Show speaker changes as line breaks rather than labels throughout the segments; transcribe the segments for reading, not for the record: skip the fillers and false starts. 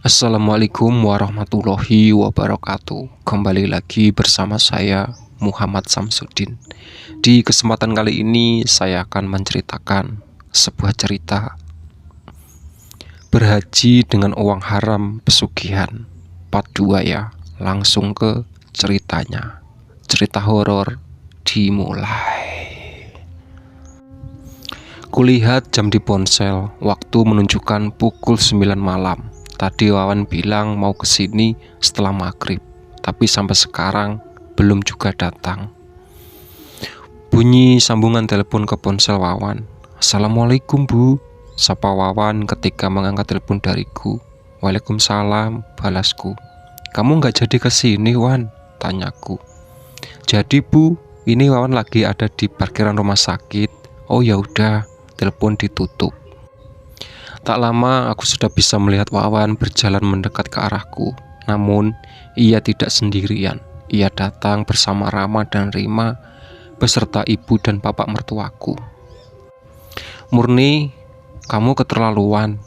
Assalamualaikum warahmatullahi wabarakatuh. Kembali lagi bersama saya Muhammad Samsudin. Di kesempatan kali ini saya akan menceritakan sebuah cerita berhaji dengan uang haram pesugihan. Part 2 ya. Langsung ke ceritanya. Cerita horor dimulai. Kulihat jam di ponsel, waktu menunjukkan pukul 9 malam. Tadi Wawan bilang mau kesini setelah maghrib, tapi sampai sekarang belum juga datang. Bunyi sambungan telepon ke ponsel Wawan. Assalamualaikum Bu, sapa Wawan ketika mengangkat telepon dariku. Waalaikumsalam, balasku. Kamu nggak jadi kesini Wan? Tanyaku. Jadi Bu, ini Wawan lagi ada di parkiran rumah sakit. Oh ya udah. Telepon ditutup. Tak lama aku sudah bisa melihat Wawan berjalan mendekat ke arahku. Namun ia tidak sendirian. Ia datang bersama Rama dan Rima beserta ibu dan bapak mertuaku. Murni, kamu keterlaluan.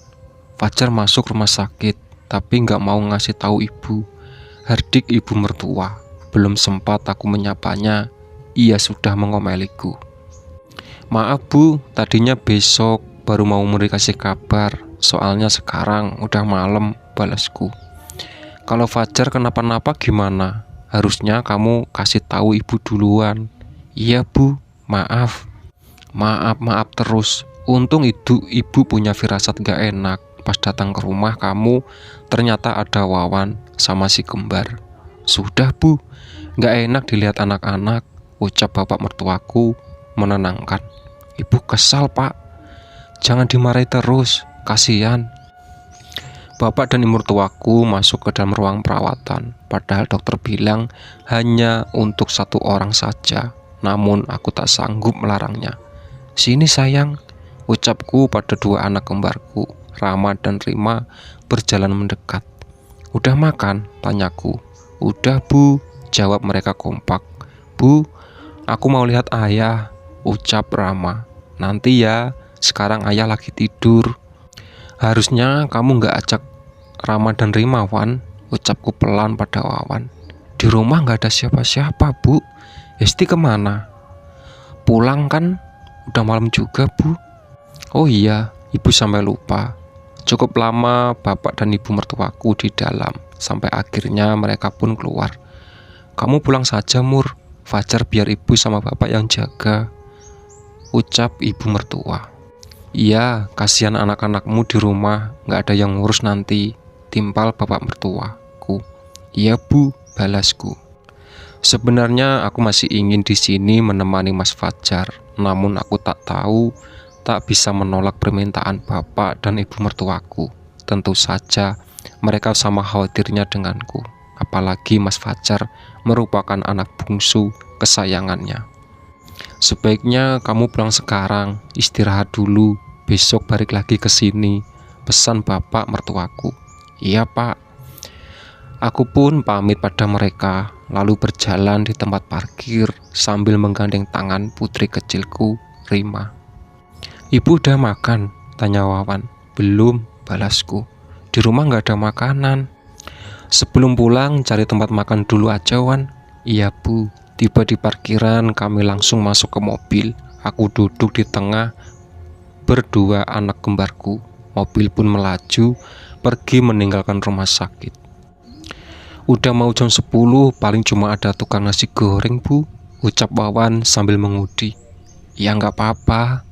Fajar masuk rumah sakit tapi gak mau ngasih tahu ibu. Hardik ibu mertua. Belum sempat aku menyapanya, ia sudah mengomeliku. Maaf Bu, tadinya besok baru mau kasih kabar. Soalnya sekarang udah malam, balasku. Kalau Fajar kenapa-napa gimana? Harusnya kamu kasih tahu ibu duluan. Iya Bu, maaf. Maaf terus. Untung ibu punya firasat gak enak. Pas datang ke rumah kamu, ternyata ada Wawan sama si kembar. Sudah Bu, gak enak dilihat anak-anak, ucap bapak mertuaku menenangkan. Ibu kesal Pak, jangan dimarahi terus, kasihan. Bapak dan ibu mertuaku masuk ke dalam ruang perawatan. Padahal dokter bilang hanya untuk satu orang saja. Namun aku tak sanggup melarangnya. Sini sayang, ucapku pada dua anak kembarku, Rama dan Rima berjalan mendekat. Udah makan? Tanyaku. Udah Bu, jawab mereka kompak. Bu, aku mau lihat ayah, ucap Rama. Nanti ya, sekarang ayah lagi tidur. Harusnya kamu gak ajak Rama dan Rima Wan, ucapku pelan pada Wawan. Di rumah gak ada siapa-siapa Bu. Hesti kemana? Pulang kan? Udah malam juga Bu. Oh iya, ibu sampai lupa. Cukup lama bapak dan ibu mertuaku di dalam, sampai akhirnya mereka pun keluar. Kamu pulang saja Mur, Fajar biar ibu sama bapak yang jaga, ucap ibu mertua. Iya, kasihan anak-anakmu di rumah, gak ada yang ngurus nanti, timpal bapak mertuaku. Iya Bu, balasku. Sebenarnya aku masih ingin di sini menemani Mas Fajar, namun aku tak bisa menolak permintaan bapak dan ibu mertuaku. Tentu saja mereka sama khawatirnya denganku, apalagi Mas Fajar merupakan anak bungsu kesayangannya. Sebaiknya kamu pulang sekarang, istirahat dulu, besok balik lagi ke sini, pesan bapak mertuaku. Iya Pak. Aku pun pamit pada mereka, lalu berjalan di tempat parkir sambil menggandeng tangan putri kecilku, Rima. Ibu udah makan? Tanya Wawan. Belum, balasku. Di rumah gak ada makanan. Sebelum pulang cari tempat makan dulu aja Wan. Iya Bu. Tiba di parkiran, kami langsung masuk ke mobil. Aku duduk di tengah berdua anak kembarku. Mobil pun melaju pergi meninggalkan rumah sakit. Udah mau jam 10, paling cuma ada tukang nasi goreng Bu, ucap Wawan sambil mengudi. Ya nggak apa-apa.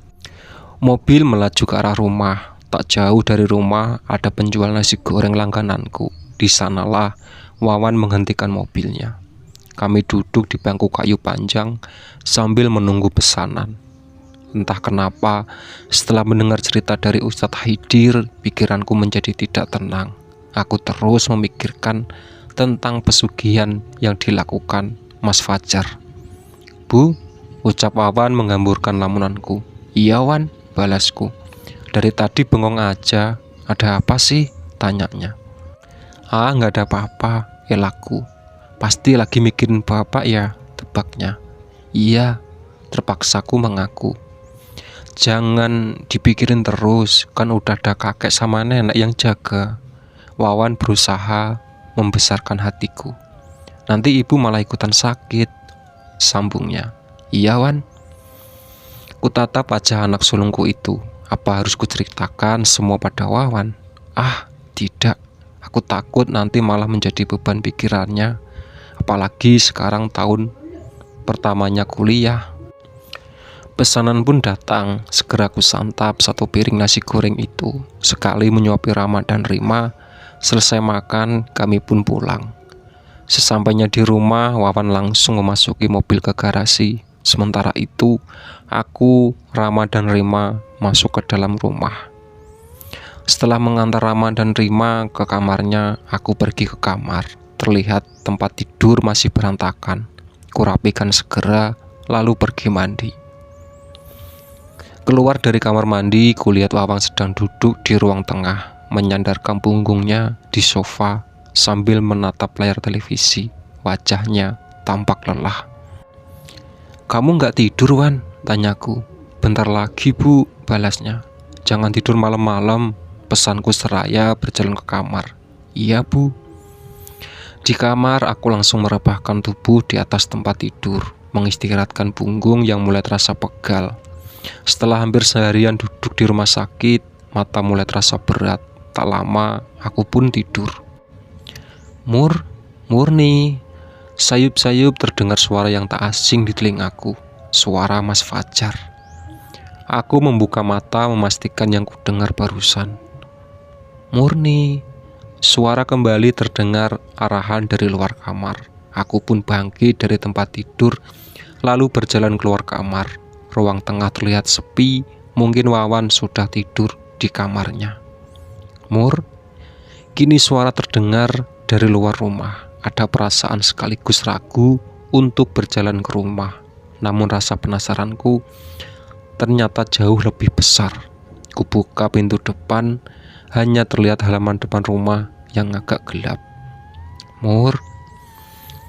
Mobil melaju ke arah rumah. Tak jauh dari rumah ada penjual nasi goreng langgananku. Di sanalah Wawan menghentikan mobilnya. Kami duduk di bangku kayu panjang sambil menunggu pesanan. Entah kenapa, setelah mendengar cerita dari Ustadz Haidir, pikiranku menjadi tidak tenang. Aku terus memikirkan tentang pesugihan yang dilakukan Mas Fajar. Bu, ucap Wawan menghamburkan lamunanku. Iya Wan, balasku. Dari tadi bengong aja, ada apa sih? Tanyanya. Nggak ada apa-apa, elakku. Pasti lagi mikirin bapak ya, tebaknya. Iya, terpaksaku mengaku. Jangan dipikirin terus, kan udah ada kakek sama nenek yang jaga. Wawan berusaha membesarkan hatiku. Nanti ibu malah ikutan sakit, sambungnya. Iya Wan. Kutatap wajah anak sulungku itu. Apa harus kuceritakan semua pada Wawan? Ah, tidak. Aku takut nanti malah menjadi beban pikirannya. Apalagi sekarang tahun pertamanya kuliah. Pesanan pun datang. Segera ku santap satu piring nasi goreng itu. Sekali menyuapi Rama dan Rima. Selesai makan, kami pun pulang. Sesampainya di rumah, Wawan langsung memasuki mobil ke garasi. Sementara itu, aku, Rama dan Rima masuk ke dalam rumah. Setelah mengantar Rama dan Rima ke kamarnya, aku pergi ke kamar. Terlihat tempat tidur masih berantakan. Kurapikan segera, lalu pergi mandi. Keluar dari kamar mandi, kulihat Wawan sedang duduk di ruang tengah, menyandarkan punggungnya di sofa sambil menatap layar televisi. Wajahnya tampak lelah. Kamu nggak tidur, Wan? Tanyaku. Bentar lagi, Bu, balasnya. Jangan tidur malam-malam, pesanku seraya berjalan ke kamar. Iya, Bu. Di kamar, aku langsung merebahkan tubuh di atas tempat tidur, mengistirahatkan punggung yang mulai terasa pegal. Setelah hampir seharian duduk di rumah sakit, mata mulai terasa berat. Tak lama, aku pun tidur. Murni. Sayup-sayup terdengar suara yang tak asing di telingaku. Suara Mas Fajar. Aku membuka mata memastikan yang kudengar barusan. Murni. Suara kembali terdengar arahan dari luar kamar. Aku pun bangkit dari tempat tidur, lalu berjalan keluar kamar. Ruang tengah terlihat sepi, mungkin Wawan sudah tidur di kamarnya. Mur, kini suara terdengar dari luar rumah. Ada perasaan sekaligus ragu untuk berjalan ke rumah. Namun rasa penasaranku ternyata jauh lebih besar. Kubuka pintu depan, hanya terlihat halaman depan rumah yang agak gelap. Mur,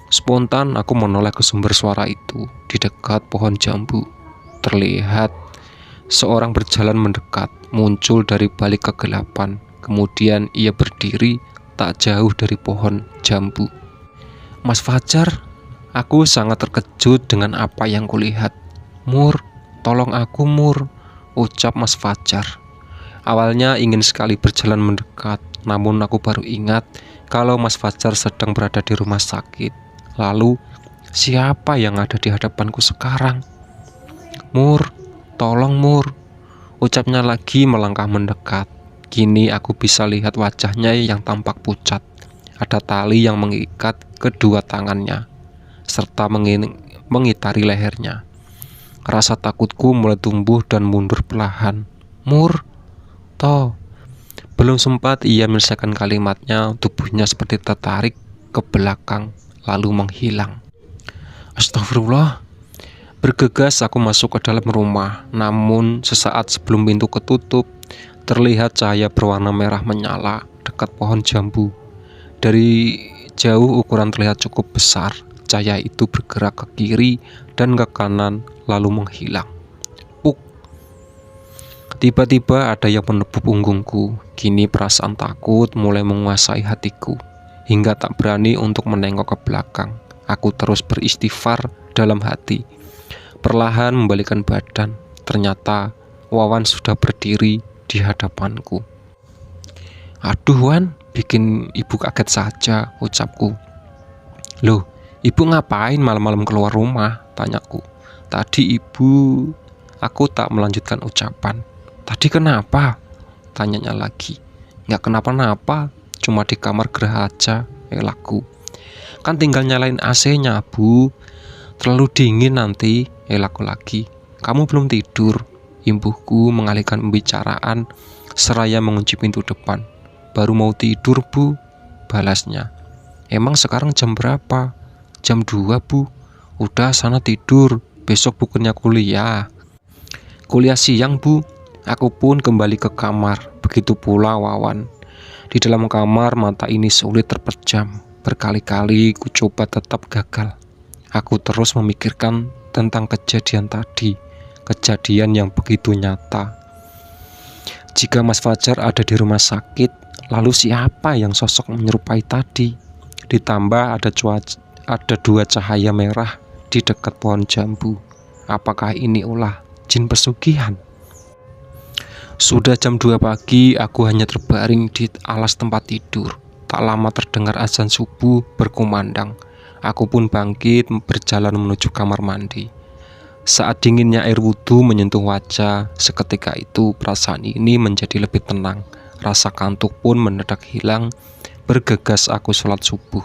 spontan aku menoleh ke sumber suara itu. Di dekat pohon jambu terlihat seorang berjalan mendekat, muncul dari balik kegelapan. Kemudian ia berdiri tak jauh dari pohon jambu. Mas Fajar, aku sangat terkejut dengan apa yang kulihat. Mur, tolong aku Mur, ucap Mas Fajar. Awalnya ingin sekali berjalan mendekat, namun aku baru ingat kalau Mas Fajar sedang berada di rumah sakit. Lalu, siapa yang ada di hadapanku sekarang? Mur, tolong Mur, ucapnya lagi melangkah mendekat. Kini aku bisa lihat wajahnya yang tampak pucat. Ada tali yang mengikat kedua tangannya, serta mengitari lehernya. Rasa takutku mulai tumbuh dan mundur perlahan. Mur, toh. Belum sempat ia menyelesaikan kalimatnya, tubuhnya seperti tertarik ke belakang, lalu menghilang. Astagfirullah. Bergegas aku masuk ke dalam rumah. Namun sesaat sebelum pintu ketutup, terlihat cahaya berwarna merah menyala dekat pohon jambu. Dari jauh ukuran terlihat cukup besar. Cahaya itu bergerak ke kiri dan ke kanan lalu menghilang. Tiba-tiba ada yang menepuk punggungku. Kini perasaan takut mulai menguasai hatiku, hingga tak berani untuk menengok ke belakang. Aku terus beristighfar dalam hati. Perlahan membalikkan badan. Ternyata Wawan sudah berdiri di hadapanku. Aduh Wan, bikin ibu kaget saja, ucapku. Loh, ibu ngapain malam-malam keluar rumah? Tanyaku. Tadi ibu... Aku tak melanjutkan ucapan. Tadi kenapa? Tanyanya lagi. Nggak kenapa-napa, cuma di kamar gerah aja, elakku. Kan tinggal nyalain AC-nya, Bu. Terlalu dingin nanti, elakku lagi. Kamu belum tidur? Imbuhku mengalihkan pembicaraan seraya mengunci pintu depan. Baru mau tidur, Bu, balasnya. Emang sekarang jam berapa? Jam 2, Bu. Udah sana tidur, besok bukannya kuliah. Kuliah siang, Bu. Aku pun kembali ke kamar, begitu pula Wawan. Di dalam kamar mata ini sulit terpejam. Berkali-kali ku coba tetap gagal. Aku terus memikirkan tentang kejadian tadi, kejadian yang begitu nyata. Jika Mas Fajar ada di rumah sakit, lalu siapa yang sosok menyerupai tadi? Ditambah ada dua cahaya merah di dekat pohon jambu. Apakah ini ulah jin pesugihan? Sudah jam 2 pagi, aku hanya terbaring di alas tempat tidur. Tak lama terdengar azan subuh berkumandang. Aku pun bangkit berjalan menuju kamar mandi. Saat dinginnya air wudhu menyentuh wajah, seketika itu perasaan ini menjadi lebih tenang. Rasa kantuk pun mendadak hilang. Bergegas aku sholat subuh.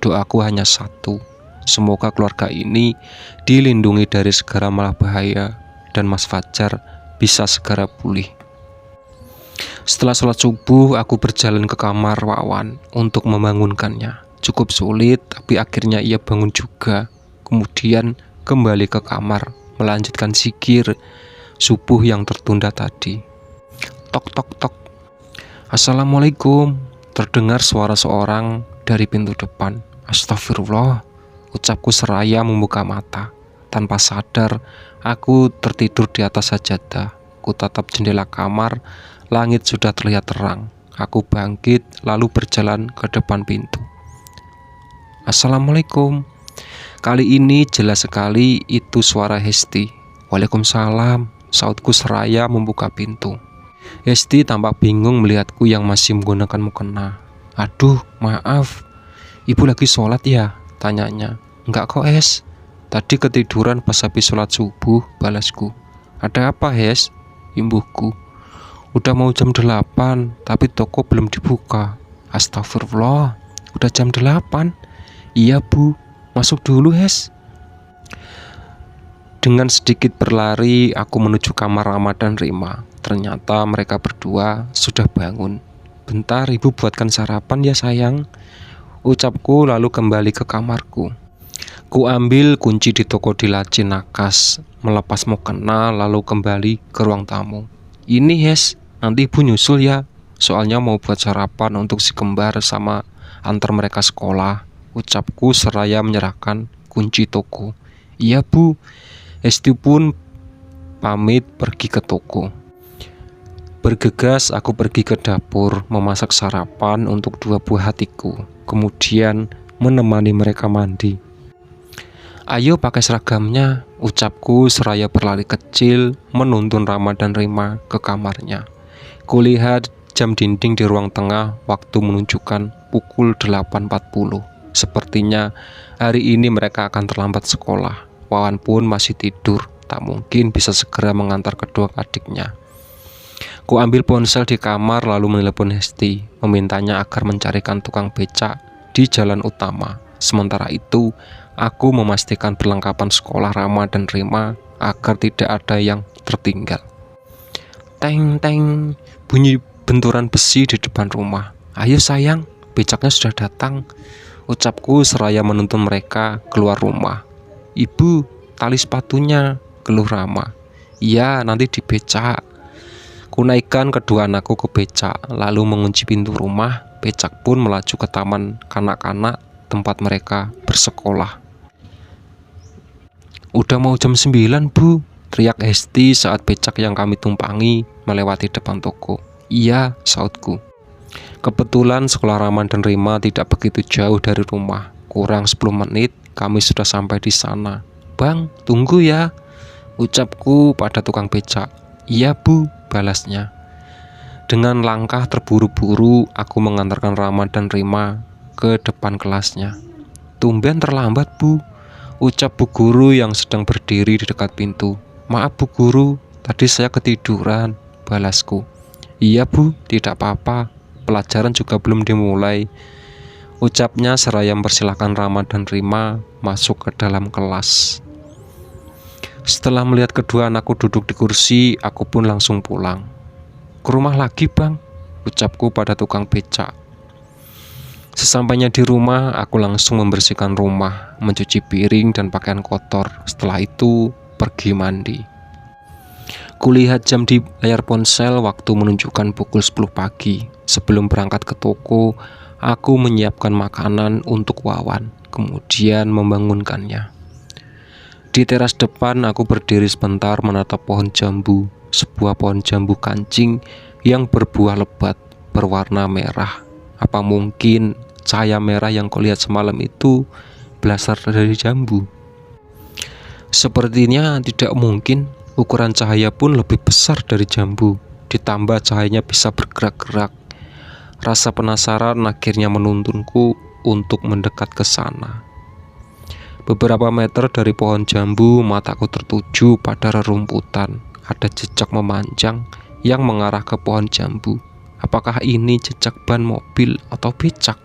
Doaku hanya satu, semoga keluarga ini dilindungi dari segala malapahaya dan Mas Fajar bisa segera pulih. Setelah sholat subuh, aku berjalan ke kamar Wawan untuk membangunkannya. Cukup sulit, tapi akhirnya ia bangun juga. Kemudian kembali ke kamar, melanjutkan zikir subuh yang tertunda tadi. Tok tok tok. Assalamualaikum. Terdengar suara seorang dari pintu depan. Astagfirullah, ucapku seraya membuka mata. Tanpa sadar, aku tertidur di atas sajadah. Ku tatap jendela kamar, langit sudah terlihat terang. Aku bangkit lalu berjalan ke depan pintu. Assalamualaikum. Kali ini jelas sekali itu suara Hesti. Waalaikumsalam, sautku seraya membuka pintu. Hesti tampak bingung melihatku yang masih menggunakan mukena. Aduh, maaf, ibu lagi sholat ya? Tanyanya. Enggak kok, Hes. Tadi ketiduran pas habis sholat subuh, balasku. Ada apa, Hes? Imbuhku. Udah mau jam 8, tapi toko belum dibuka. Astagfirullah, udah jam 8? Iya, Bu. Masuk dulu, Hes. Dengan sedikit berlari, aku menuju kamar Rama dan Rima. Ternyata mereka berdua sudah bangun. Bentar, ibu buatkan sarapan ya sayang, ucapku lalu kembali ke kamarku. Ku ambil kunci di toko di laci nakas, melepas mukena lalu kembali ke ruang tamu. Ini Hes, nanti ibu nyusul ya, soalnya mau buat sarapan untuk si kembar sama antar mereka sekolah, ucapku seraya menyerahkan kunci toko. Iya Bu. Hesti pun pamit pergi ke toko. Bergegas aku pergi ke dapur memasak sarapan untuk dua buah hatiku, kemudian menemani mereka mandi. Ayo pakai seragamnya, ucapku seraya berlari kecil menuntun Rama dan Rima ke kamarnya. Kulihat jam dinding di ruang tengah, waktu menunjukkan pukul 8.40. Sepertinya hari ini mereka akan terlambat sekolah. Wawan pun masih tidur, tak mungkin bisa segera mengantar kedua adiknya. Ku ambil ponsel di kamar lalu menelepon Hesti, memintanya agar mencarikan tukang becak di jalan utama. Sementara itu, aku memastikan perlengkapan sekolah Rama dan Rima agar tidak ada yang tertinggal. Teng teng, bunyi benturan besi di depan rumah. Ayo sayang, becaknya sudah datang, ucapku seraya menuntun mereka keluar rumah. Ibu, tali sepatunya, keluh Rama. Iya, nanti dibecak. Kunaikkan kedua anakku ke becak, lalu mengunci pintu rumah. Becak pun melaju ke taman kanak-kanak tempat mereka bersekolah. Udah mau jam 9, Bu, teriak Hesti saat becak yang kami tumpangi melewati depan toko. Iya, sautku. Kebetulan sekolah Rama dan Rima tidak begitu jauh dari rumah. Kurang 10 menit, kami sudah sampai di sana. Bang, tunggu ya, ucapku pada tukang becak. Iya Bu, balasnya. Dengan langkah terburu-buru, aku mengantarkan Rama dan Rima ke depan kelasnya. Tumben terlambat Bu, ucap Bu Guru yang sedang berdiri di dekat pintu. Maaf Bu Guru, tadi saya ketiduran, balasku. Iya Bu, tidak apa-apa, pelajaran juga belum dimulai, ucapnya seraya mempersilahkan Rama dan Rima masuk ke dalam kelas. Setelah melihat kedua anakku duduk di kursi, aku pun langsung pulang. Ke rumah lagi Bang, ucapku pada tukang becak. Sesampainya di rumah, aku langsung membersihkan rumah, mencuci piring dan pakaian kotor. Setelah itu, pergi mandi. Kulihat jam di layar ponsel, waktu menunjukkan pukul 10 pagi. Sebelum berangkat ke toko, aku menyiapkan makanan untuk Wawan, kemudian membangunkannya. Di teras depan, aku berdiri sebentar menatap pohon jambu, sebuah pohon jambu kancing yang berbuah lebat berwarna merah. Apa mungkin cahaya merah yang kulihat semalam itu berasal dari jambu? Sepertinya tidak mungkin. Ukuran cahaya pun lebih besar dari jambu. Ditambah cahayanya bisa bergerak-gerak. Rasa penasaran akhirnya menuntunku untuk mendekat ke sana. Beberapa meter dari pohon jambu, mataku tertuju pada rerumputan. Ada jejak memanjang yang mengarah ke pohon jambu. Apakah ini jejak ban mobil atau becak?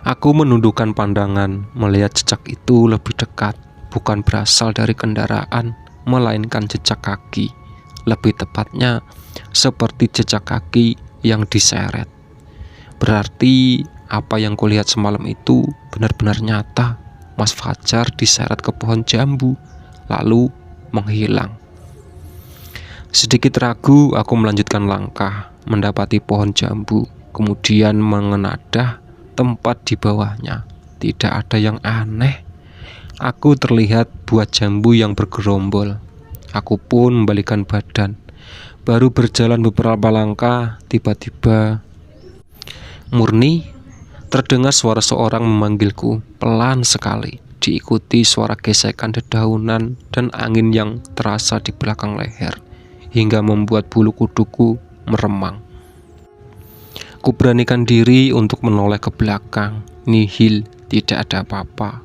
Aku menundukkan pandangan, melihat jejak itu lebih dekat. Bukan berasal dari kendaraan, melainkan jejak kaki. Lebih tepatnya, seperti jejak kaki yang diseret. Berarti apa yang kulihat semalam itu benar-benar nyata. Mas Fajar diseret ke pohon jambu, lalu menghilang. Sedikit ragu, aku melanjutkan langkah, mendapati pohon jambu, kemudian mengenadah tempat di bawahnya. Tidak ada yang aneh. Aku terlihat buah jambu yang bergerombol. Aku pun membalikan badan. Baru berjalan beberapa langkah, tiba-tiba murni terdengar suara seorang memanggilku pelan sekali, diikuti suara gesekan dedaunan dan angin yang terasa di belakang leher, hingga membuat bulu kuduku meremang. Kuberanikan diri untuk menoleh ke belakang. Nihil, tidak ada apa-apa.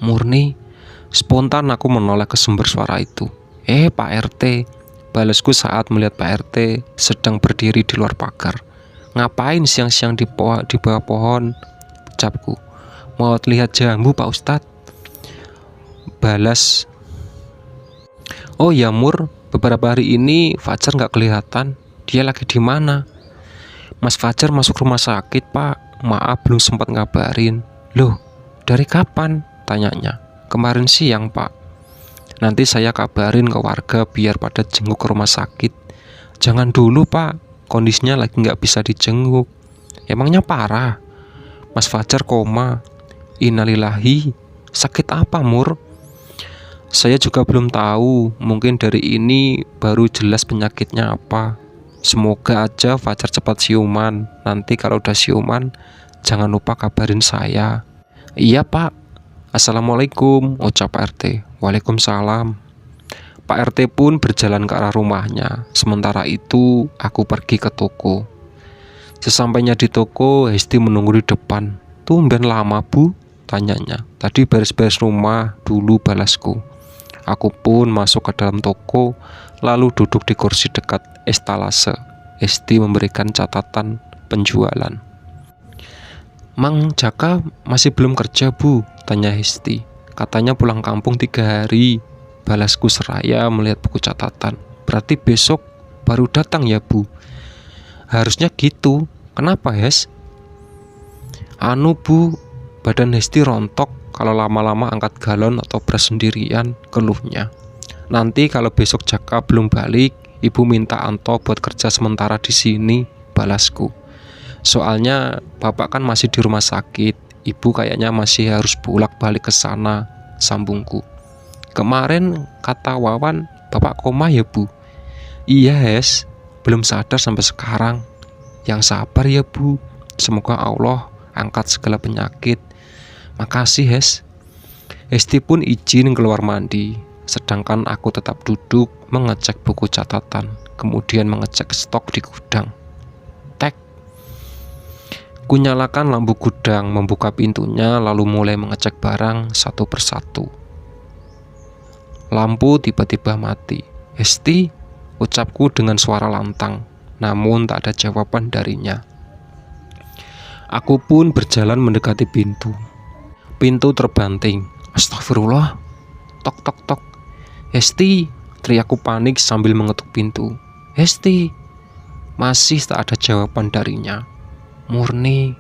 Murni. Spontan aku menoleh ke sumber suara itu. Pak RT, balasku saat melihat Pak RT sedang berdiri di luar pagar. Ngapain siang-siang di bawah pohon? Ucapku. Mau lihat jambu Pak Ustadz? Balas. Oh ya Mur, beberapa hari ini Fajar nggak kelihatan. Dia lagi di mana? Mas Fajar masuk rumah sakit Pak. Maaf belum sempat ngabarin. Loh, dari kapan? Tanyanya. Kemarin siang Pak. Nanti saya kabarin ke warga biar pada jenguk ke rumah sakit. Jangan dulu Pak, kondisinya lagi nggak bisa dijenguk. Emangnya parah? Mas Fajar koma. Innalillahi. Sakit apa Mur? Saya juga belum tahu. Mungkin dari ini baru jelas penyakitnya apa. Semoga aja Fajar cepat siuman. Nanti kalau udah siuman, jangan lupa kabarin saya. Iya Pak. Assalamualaikum, ucap Pak RT. Waalaikumsalam. Pak RT pun berjalan ke arah rumahnya. Sementara itu, aku pergi ke toko. Sesampainya di toko, Hesti menunggu di depan. Tumben lama Bu? Tanyanya. Tadi beres-beres rumah dulu, balasku. Aku pun masuk ke dalam toko, lalu duduk di kursi dekat estalase. Hesti memberikan catatan penjualan. Mang Jaka masih belum kerja Bu? Tanya Hesti. Katanya pulang kampung 3 hari. Balasku seraya melihat buku catatan. Berarti besok baru datang ya Bu? Harusnya gitu. Kenapa Hes? Anu Bu, badan Hesti rontok kalau lama-lama angkat galon atau beras sendirian, keluhnya. Nanti kalau besok Jaka belum balik, Ibu minta Anto buat kerja sementara di sini, balasku. Soalnya Bapak kan masih di rumah sakit, Ibu kayaknya masih harus bolak-balik ke sana, sambungku. Kemarin kata Wawan, Bapak koma ya Bu? Iya Hes, belum sadar sampai sekarang. Yang sabar ya Bu, semoga Allah angkat segala penyakit. Makasih Hes. Hesti pun izin keluar mandi, sedangkan aku tetap duduk mengecek buku catatan, kemudian mengecek stok di gudang. Tek. Kunyalakan lampu gudang, membuka pintunya, lalu mulai mengecek barang satu persatu. Lampu tiba-tiba mati. Hesti, ucapku dengan suara lantang, namun tak ada jawaban darinya. Aku pun berjalan mendekati pintu. Pintu terbanting. Astagfirullah. Tok tok tok. Hesti, teriakku panik sambil mengetuk pintu. Hesti. Masih tak ada jawaban darinya. Murni.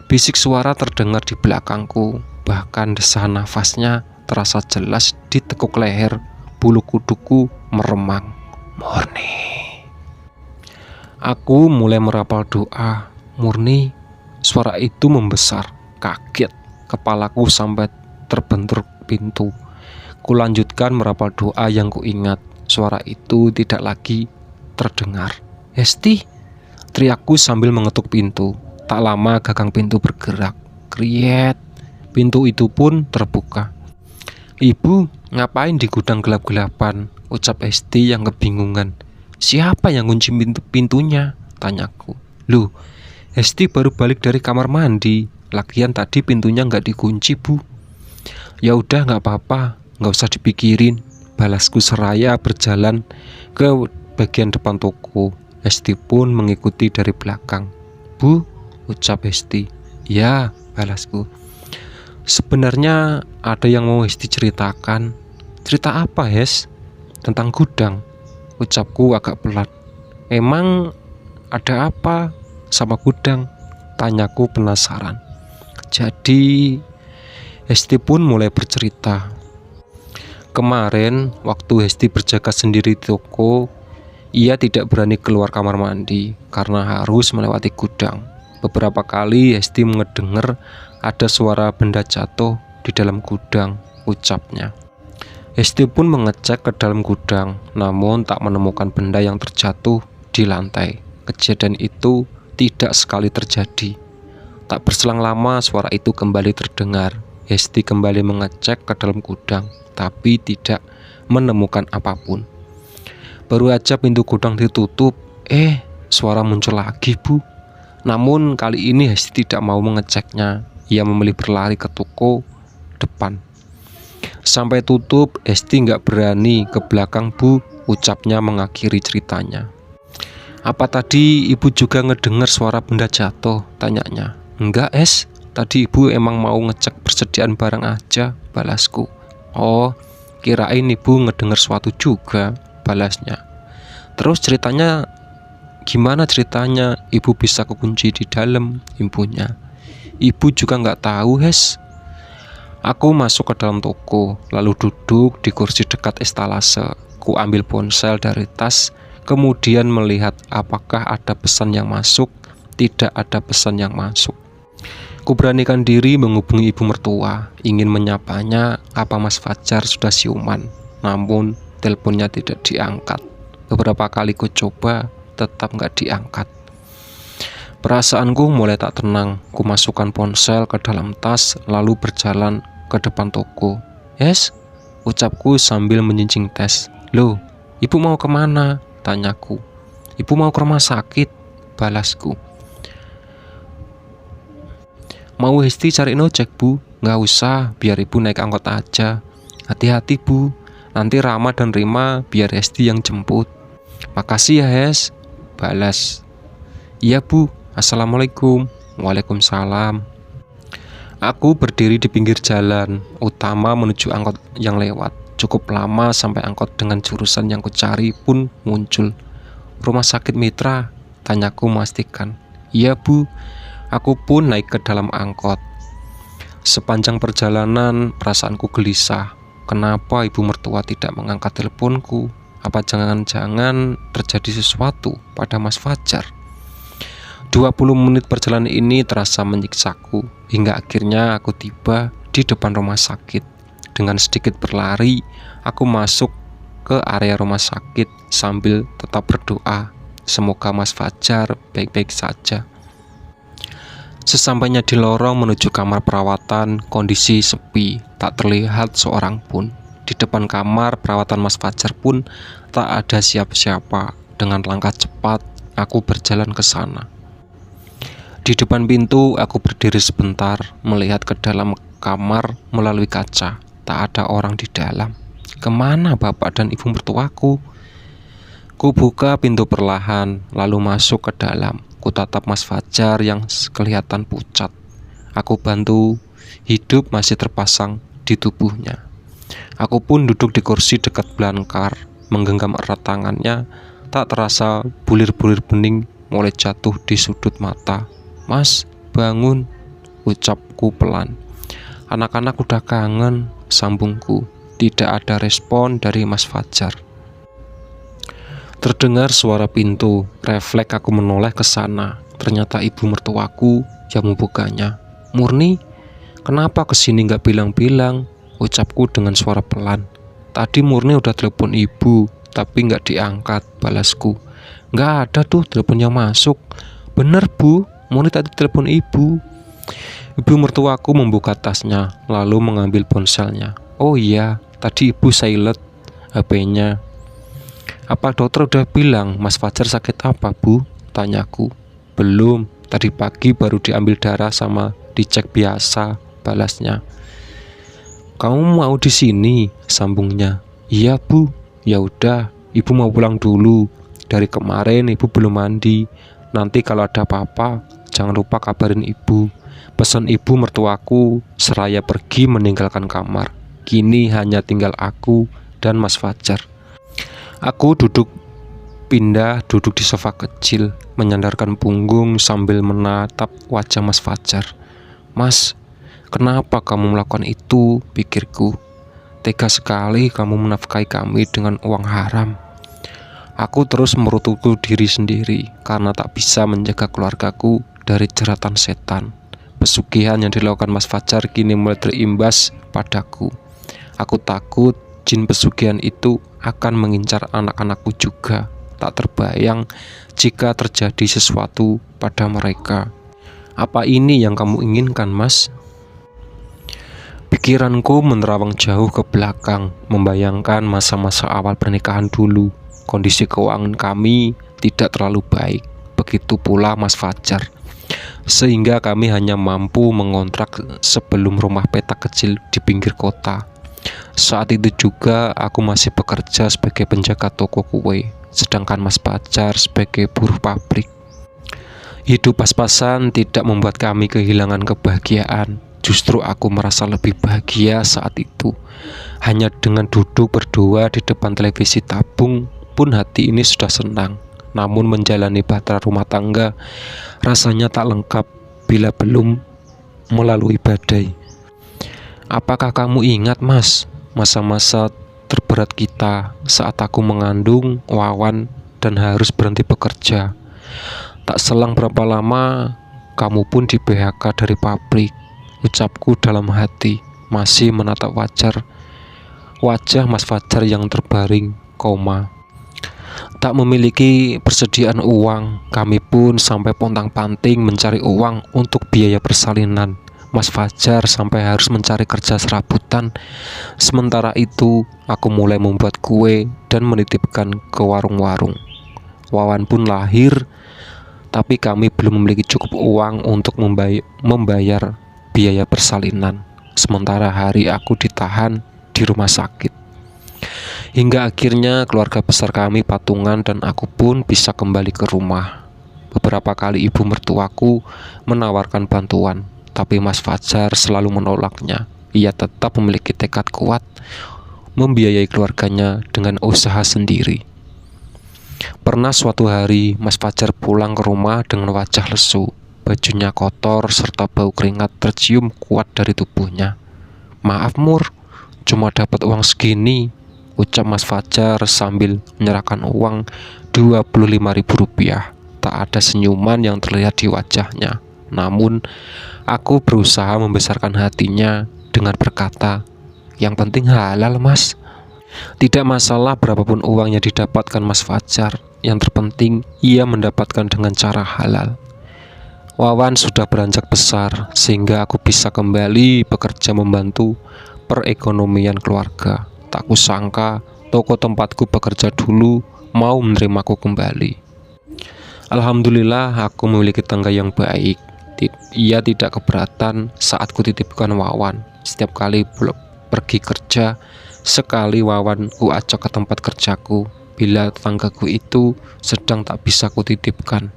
Bisik suara terdengar di belakangku. Bahkan desahan nafasnya terasa jelas di tekuk leher. Bulu kuduku meremang. Murni. Aku mulai merapal doa. Murni. Suara itu membesar. Kaget. Kepalaku sampai terbentur pintu. Kulanjutkan merapal doa yang kuingat. Suara itu tidak lagi terdengar. Hesti, teriakku sambil mengetuk pintu. Tak lama gagang pintu bergerak. Kriet, pintu itu pun terbuka. Ibu, ngapain di gudang gelap-gelapan? Ucap Hesti yang kebingungan. Siapa yang kunci pintunya? Tanyaku. Loh, Hesti baru balik dari kamar mandi. Lagian tadi pintunya nggak dikunci, Bu. Ya udah, nggak apa-apa, nggak usah dipikirin. Balasku seraya berjalan ke bagian depan toko. Hesti pun mengikuti dari belakang. Bu, ucap Hesti. Ya, balasku. Sebenarnya ada yang mau Hesti ceritakan. Cerita apa, Hes? Tentang gudang, ucapku agak pelan. Emang ada apa sama gudang? Tanyaku penasaran. Jadi Hesti pun mulai bercerita. Kemarin waktu Hesti berjaga sendiri di toko, ia tidak berani keluar kamar mandi karena harus melewati gudang. Beberapa kali Hesti mendengar ada suara benda jatuh di dalam gudang, ucapnya. Hesti pun mengecek ke dalam gudang, namun tak menemukan benda yang terjatuh di lantai. Kejadian itu tidak sekali terjadi. Tak berselang lama suara itu kembali terdengar. Hesti kembali mengecek ke dalam gudang, tapi tidak menemukan apapun. Baru aja pintu gudang ditutup, suara muncul lagi, Bu. Namun kali ini Hesti tidak mau mengeceknya. Ia memilih berlari ke toko depan. Sampai tutup, Hesti nggak berani ke belakang, Bu, ucapnya mengakhiri ceritanya. Apa tadi ibu juga ngedengar suara benda jatuh? Tanyanya. Enggak, Es. Tadi ibu emang mau ngecek persediaan barang aja, balasku. Oh, kirain ibu ngedengar suatu juga, balasnya. Terus ceritanya gimana ceritanya ibu bisa kekunci di dalam, impunya. Ibu juga nggak tahu, Hes. Aku masuk ke dalam toko, lalu duduk di kursi dekat estalase. Ku ambil ponsel dari tas, kemudian melihat apakah ada pesan yang masuk. Tidak ada pesan yang masuk. Ku beranikan diri menghubungi ibu mertua, ingin menyapanya apa Mas Fajar sudah siuman. Namun teleponnya tidak diangkat. Beberapa kali ku coba, tetap nggak diangkat. Perasaanku mulai tak tenang. Ku masukkan ponsel ke dalam tas, lalu berjalan ke depan toko. Yes, ucapku sambil menyincing tes. Loh, ibu mau kemana? Tanyaku. Ibu mau ke rumah sakit, balasku. Mau Hesti cariin ojek, Bu? Nggak usah, biar ibu naik angkot aja. Hati-hati, Bu. Nanti Rama dan Rima biar Hesti yang jemput. Makasih ya, Hes, balas. Iya, Bu. Assalamualaikum. Waalaikumsalam. Aku berdiri di pinggir jalan utama menuju angkot yang lewat. Cukup lama sampai angkot dengan jurusan yang kucari pun muncul. Rumah sakit Mitra? Tanyaku memastikan. Iya, Bu. Aku pun naik ke dalam angkot. Sepanjang perjalanan perasaanku gelisah. Kenapa ibu mertua tidak mengangkat teleponku? Apa jangan-jangan terjadi sesuatu pada Mas Fajar? 20 menit perjalanan ini terasa menyiksaku, hingga akhirnya aku tiba di depan rumah sakit. Dengan sedikit berlari, aku masuk ke area rumah sakit sambil tetap berdoa. Semoga Mas Fajar baik-baik saja. Sesampainya di lorong menuju kamar perawatan, kondisi sepi, tak terlihat seorang pun. Di depan kamar perawatan Mas Fajar pun tak ada siapa-siapa. Dengan langkah cepat, aku berjalan ke sana. Di depan pintu, aku berdiri sebentar, melihat ke dalam kamar melalui kaca. Tak ada orang di dalam. Kemana bapak dan ibu mertuaku? Ku buka pintu perlahan, lalu masuk ke dalam. Ku tatap Mas Fajar yang kelihatan pucat. Aku bantu, hidup masih terpasang di tubuhnya. Aku pun duduk di kursi dekat belangkar, menggenggam erat tangannya. Tak terasa bulir-bulir bening mulai jatuh di sudut mata. Mas, bangun, ucapku pelan. Anak-anak udah kangen, sambungku. Tidak ada respon dari Mas Fajar. Terdengar suara pintu, refleks aku menoleh ke sana. Ternyata ibu mertuaku yang membukanya. Murni, kenapa kesini nggak bilang-bilang? Ucapku dengan suara pelan. Tadi Murni udah telepon ibu, tapi nggak diangkat, balasku. Nggak ada tuh telepon yang masuk. Bener Bu, Moni tadi telepon ibu. Ibu mertuaku membuka tasnya, lalu mengambil ponselnya. Oh iya, tadi ibu silent HP-nya. Apa dokter udah bilang Mas Fajar sakit apa Bu? Tanyaku. Belum, tadi pagi baru diambil darah sama dicek biasa, balasnya. Kamu mau di sini? Sambungnya. Iya Bu. Ya udah, ibu mau pulang dulu. Dari kemarin ibu belum mandi. Nanti kalau ada apa-apa, jangan lupa kabarin ibu. Pesan ibu mertuaku seraya pergi meninggalkan kamar. Kini hanya tinggal aku dan Mas Fajar. Aku pindah duduk di sofa kecil, menyandarkan punggung sambil menatap wajah Mas Fajar. Mas, kenapa kamu melakukan itu? Pikirku. Tega sekali kamu menafkahi kami dengan uang haram. Aku terus merutuku diri sendiri karena tak bisa menjaga keluargaku dari jeratan setan. Pesugihan yang dilakukan Mas Fajar kini mulai terimbas padaku. Aku takut jin pesugihan itu akan mengincar anak-anakku juga. Tak terbayang jika terjadi sesuatu pada mereka. Apa ini yang kamu inginkan, Mas? Pikiranku menerawang jauh ke belakang, membayangkan masa-masa awal pernikahan dulu. Kondisi keuangan kami tidak terlalu baik, begitu pula Mas Fajar. Sehingga kami hanya mampu mengontrak sebelum rumah petak kecil di pinggir kota. Saat itu juga aku masih bekerja sebagai penjaga toko kue, sedangkan Mas Fajar sebagai buruh pabrik. Hidup pas-pasan tidak membuat kami kehilangan kebahagiaan. Justru aku merasa lebih bahagia saat itu. Hanya dengan duduk berdua di depan televisi tabung pun hati ini sudah senang. Namun menjalani bahtera rumah tangga rasanya tak lengkap bila belum melalui badai. Apakah kamu ingat, Mas, masa-masa terberat kita saat aku mengandung Wawan dan harus berhenti bekerja? Tak selang berapa lama kamu pun di PHK dari pabrik. Ucapku dalam hati, masih menatap wajah Mas Fajar yang terbaring koma. Tak memiliki persediaan uang, kami pun sampai pontang-panting mencari uang untuk biaya persalinan. Mas Fajar sampai harus mencari kerja serabutan. Sementara itu, aku mulai membuat kue dan menitipkan ke warung-warung. Wawan pun lahir, tapi kami belum memiliki cukup uang untuk membayar biaya persalinan. Sementara hari aku ditahan di rumah sakit. Hingga akhirnya keluarga besar kami patungan dan aku pun bisa kembali ke rumah. Beberapa kali ibu mertuaku menawarkan bantuan, tapi Mas Fajar selalu menolaknya. Ia tetap memiliki tekad kuat membiayai keluarganya dengan usaha sendiri. Pernah suatu hari Mas Fajar pulang ke rumah dengan wajah lesu. Bajunya kotor serta bau keringat tercium kuat dari tubuhnya. Maaf Mur, cuma dapat uang segini, ucap Mas Fajar sambil menyerahkan uang Rp25.000. Tak ada senyuman yang terlihat di wajahnya. Namun aku berusaha membesarkan hatinya dengan berkata, yang penting halal Mas. Tidak masalah berapapun uang yang didapatkan Mas Fajar, yang terpenting ia mendapatkan dengan cara halal. Wawan sudah beranjak besar sehingga aku bisa kembali bekerja membantu perekonomian keluarga. Tak kusangka toko tempatku bekerja dulu mau menerimaku kembali. Alhamdulillah aku memiliki tangga yang baik. Ia tidak keberatan saat kutitipkan Wawan. Setiap kali pergi kerja, sekali Wawan ku ajak ke tempat kerjaku bila tetanggaku itu sedang tak bisa kutitipkan.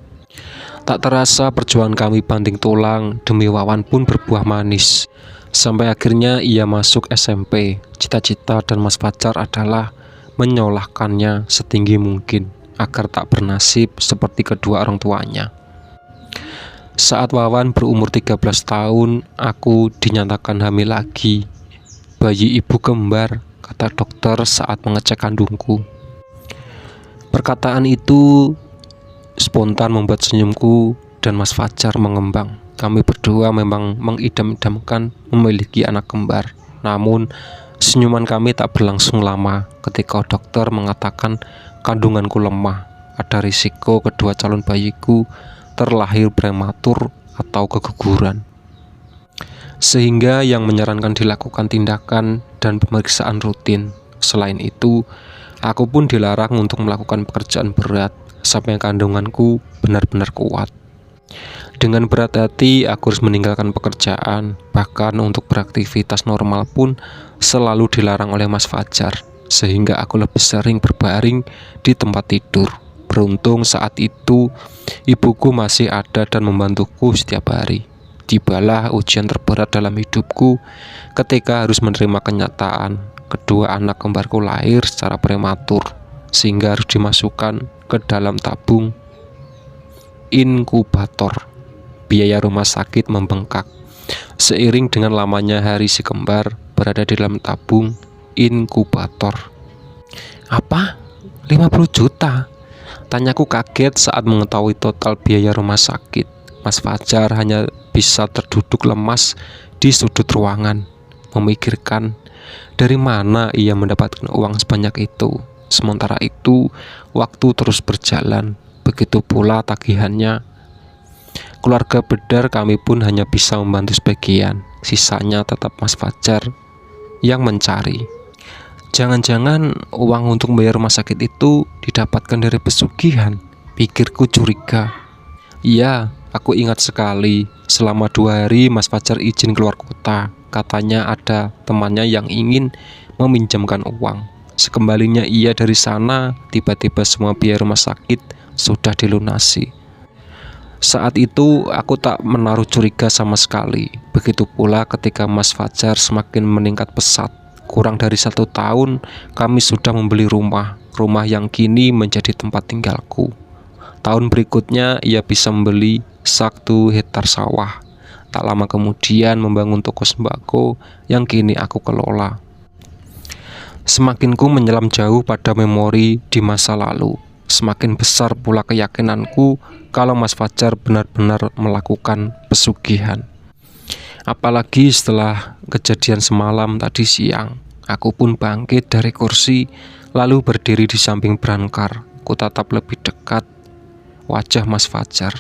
Tak terasa perjuangan kami banting tulang demi Wawan pun berbuah manis. Sampai akhirnya ia masuk SMP. Cita-cita dan Mas Fajar adalah menyolahkannya setinggi mungkin agar tak bernasib seperti kedua orang tuanya. Saat Wawan berumur 13 tahun, aku dinyatakan hamil lagi. Bayi ibu kembar, kata dokter saat mengecek kandungku. Perkataan itu spontan membuat senyumku dan Mas Fajar mengembang. Kami berdua memang mengidam-idamkan memiliki anak kembar. Namun senyuman kami tak berlangsung lama ketika dokter mengatakan kandunganku lemah. ada risiko kedua calon bayiku terlahir prematur atau keguguran. Sehingga yang menyarankan dilakukan tindakan dan pemeriksaan rutin. Selain itu, aku pun dilarang untuk melakukan pekerjaan berat sampai kandunganku benar-benar kuat. Dengan berat hati, aku harus meninggalkan pekerjaan, bahkan untuk beraktivitas normal pun selalu dilarang oleh Mas Fajar, sehingga aku lebih sering berbaring di tempat tidur. Beruntung saat itu, ibuku masih ada dan membantuku setiap hari. Tibalah ujian terberat dalam hidupku ketika harus menerima kenyataan kedua anak kembarku lahir secara prematur, sehingga harus dimasukkan ke dalam tabung inkubator. Biaya rumah sakit membengkak seiring dengan lamanya hari si kembar berada di dalam tabung inkubator. Apa? 50 juta? Tanyaku kaget saat mengetahui total biaya rumah sakit. Mas Fajar hanya bisa terduduk lemas di sudut ruangan, memikirkan dari mana ia mendapatkan uang sebanyak itu. Sementara itu, waktu terus berjalan, begitu pula tagihannya. Keluarga Bedar kami pun hanya bisa membantu sebagian, sisanya tetap Mas Fajar yang mencari. Jangan-jangan uang untuk membayar rumah sakit itu didapatkan dari pesugihan, pikirku curiga. Iya, aku ingat sekali, selama 2 hari Mas Fajar izin keluar kota. Katanya ada temannya yang ingin meminjamkan uang. Sekembalinya ia dari sana, tiba-tiba semua biaya rumah sakit sudah dilunasi. Saat itu aku tak menaruh curiga sama sekali. Begitu pula ketika Mas Fajar semakin meningkat pesat. Kurang dari 1 tahun kami sudah membeli rumah yang kini menjadi tempat tinggalku. Tahun berikutnya ia bisa membeli 1 hektar sawah. Tak lama kemudian membangun toko sembako yang kini aku kelola. Semakin ku menyelam jauh pada memori di masa lalu, semakin besar pula keyakinanku kalau Mas Fajar benar-benar melakukan pesugihan. Apalagi setelah kejadian semalam tadi siang, aku pun bangkit dari kursi lalu berdiri di samping berangkar. Ku tatap lebih dekat wajah Mas Fajar.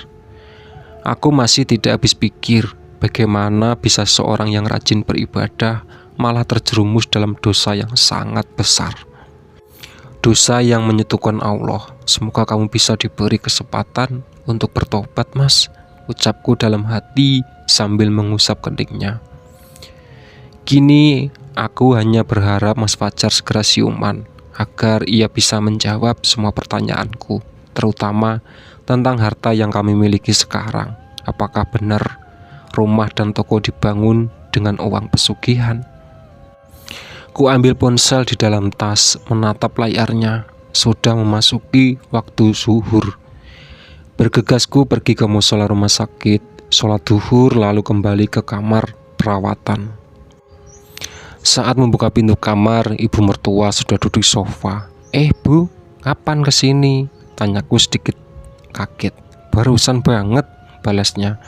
Aku masih tidak habis pikir bagaimana bisa seorang yang rajin beribadah malah terjerumus dalam dosa yang sangat besar. Dosa yang menyentuhkan Allah. Semoga kamu bisa diberi kesempatan untuk bertobat, Mas, ucapku dalam hati sambil mengusap keningnya. Kini aku hanya berharap Mas Fajar segera siuman agar ia bisa menjawab semua pertanyaanku, terutama tentang harta yang kami miliki sekarang. Apakah benar rumah dan toko dibangun dengan uang pesugihan? Ku ambil ponsel di dalam tas, menatap layarnya. Sudah memasuki waktu zuhur. Bergegasku pergi ke musola rumah sakit, sholat zuhur lalu kembali ke kamar perawatan. Saat membuka pintu kamar, ibu mertua sudah duduk di sofa. Bu, kapan kesini? Tanyaku sedikit kaget. Barusan banget, balasnya.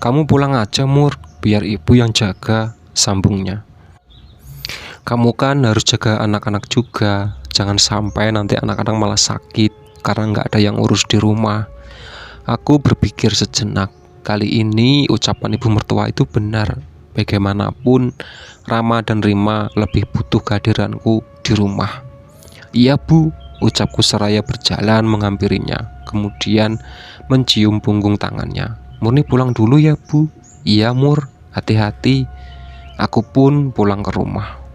Kamu pulang aja, Mur, biar ibu yang jaga, sambungnya. Kamu kan harus jaga anak-anak juga. Jangan sampai nanti anak-anak malah sakit karena nggak ada yang urus di rumah. Aku berpikir sejenak. Kali ini ucapan ibu mertua itu benar. Bagaimanapun, Rama dan Rima lebih butuh kehadiranku di rumah. Iya, Bu, ucapku seraya berjalan menghampirinya. Kemudian mencium punggung tangannya. Murni pulang dulu ya, Bu. Iya, Mur, hati-hati. Aku pun pulang ke rumah.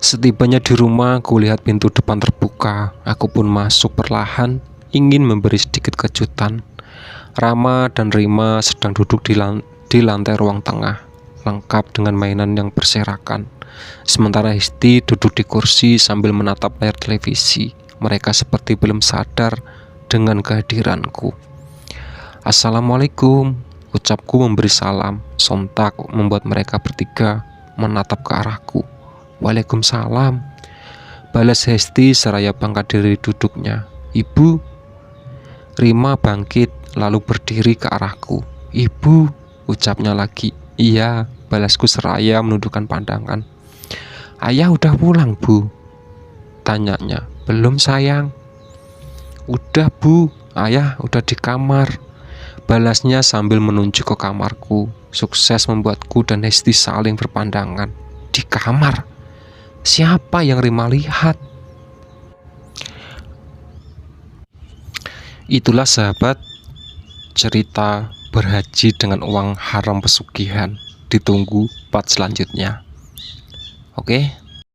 Setibanya di rumah, kulihat pintu depan terbuka. Aku pun masuk perlahan, ingin memberi sedikit kejutan. Rama dan Rima sedang duduk di lantai ruang tengah, lengkap dengan mainan yang berserakan. Sementara Hesti duduk di kursi sambil menatap layar televisi. Mereka seperti belum sadar dengan kehadiranku. Assalamualaikum, ucapku memberi salam. Sontak membuat mereka bertiga menatap ke arahku. Waalaikumsalam, balas Hesti seraya bangkit dari duduknya. Ibu. Rima bangkit lalu berdiri ke arahku. Ibu, ucapnya lagi. Iya, balasku seraya menundukkan pandangan. Ayah udah pulang, Bu, tanyanya. Belum, sayang. Udah bu, ayah udah di kamar, balasnya sambil menunjuk ke kamarku. Sukses membuatku dan Hesti saling berpandangan. Di kamar? Siapa yang Rima lihat? Itulah sahabat, cerita berhaji dengan uang haram pesugihan. Ditunggu part selanjutnya. Oke.